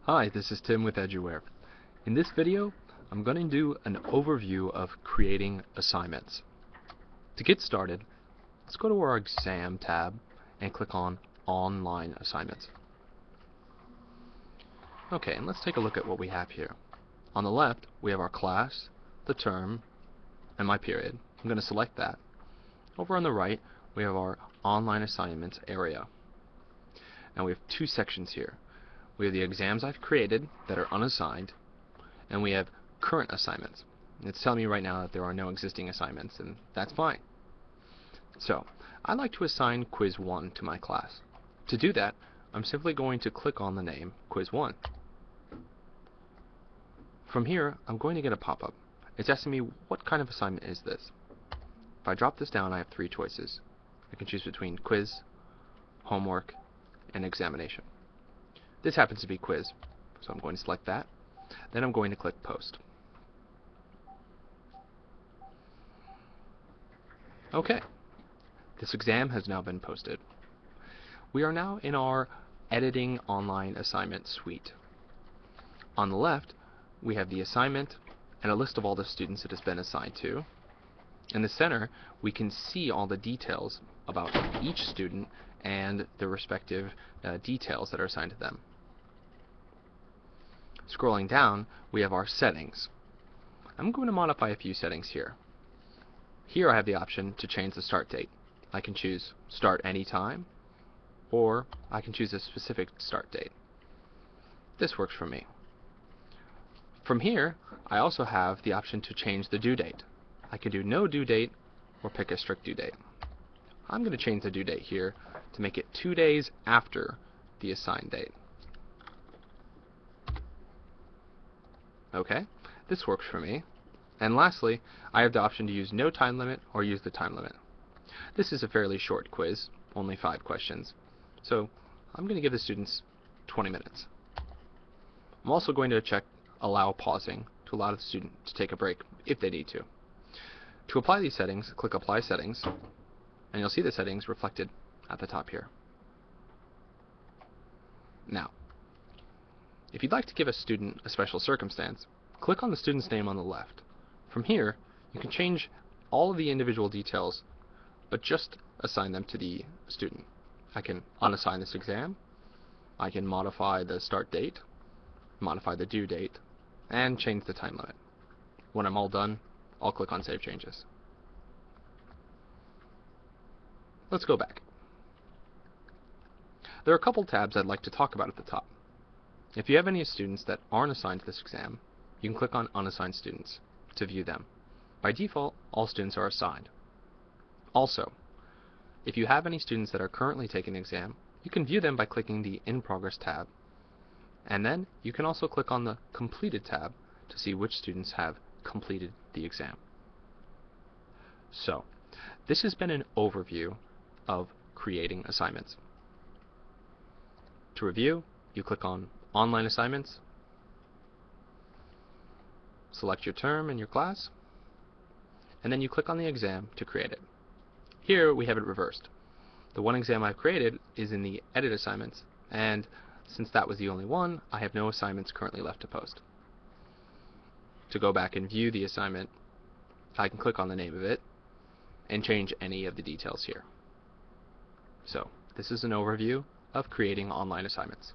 Hi, this is Tim with Eduware. In this video, I'm going to do an overview of creating assignments. To get started, let's go to our Exam tab and click on Online Assignments. Okay, and let's take a look at what we have here. On the left, we have our class, the term, and my period. I'm going to select that. Over on the right, we have our Online Assignments area. Now we have two sections here. We have the exams I've created that are unassigned, and we have current assignments. It's telling me right now that there are no existing assignments, and that's fine. So, I'd like to assign Quiz 1 to my class. To do that, I'm simply going to click on the name Quiz 1. From here, I'm going to get a pop-up. It's asking me what kind of assignment is this. If I drop this down, I have three choices. I can choose between quiz, homework, and examination. This happens to be quiz, so I'm going to select that. Then I'm going to click Post. Okay, this exam has now been posted. We are now in our Editing Online Assignment suite. On the left, we have the assignment and a list of all the students it has been assigned to. In the center, we can see all the details about each student and the respective details that are assigned to them. Scrolling down, we have our settings. I'm going to modify a few settings here. Here I have the option to change the start date. I can choose start anytime, or I can choose a specific start date. This works for me. From here, I also have the option to change the due date. I can do no due date or pick a strict due date. I'm going to change the due date here to make it 2 days after the assigned date. Okay, this works for me. And lastly, I have the option to use no time limit or use the time limit. This is a fairly short quiz, only 5 questions. So I'm going to give the students 20 minutes. I'm also going to check allow pausing to allow the student to take a break if they need to. To apply these settings, click Apply Settings, and you'll see the settings reflected at the top here. Now, if you'd like to give a student a special circumstance, click on the student's name on the left. From here, you can change all of the individual details, but just assign them to the student. I can unassign this exam, I can modify the start date, modify the due date, and change the time limit. When I'm all done, I'll click on Save Changes. Let's go back. There are a couple tabs I'd like to talk about at the top. If you have any students that aren't assigned to this exam, you can click on Unassigned Students to view them. By default, all students are assigned. Also, if you have any students that are currently taking the exam, you can view them by clicking the In Progress tab. And then you can also click on the Completed tab to see which students have completed the exam. So, this has been an overview of creating assignments. To review, you click on Online Assignments, select your term and your class, and then you click on the exam to create it. Here we have it reversed. The one exam I've created is in the Edit Assignments, and since that was the only one, I have no assignments currently left to post. To go back and view the assignment, I can click on the name of it and change any of the details here. So, this is an overview of creating online assignments.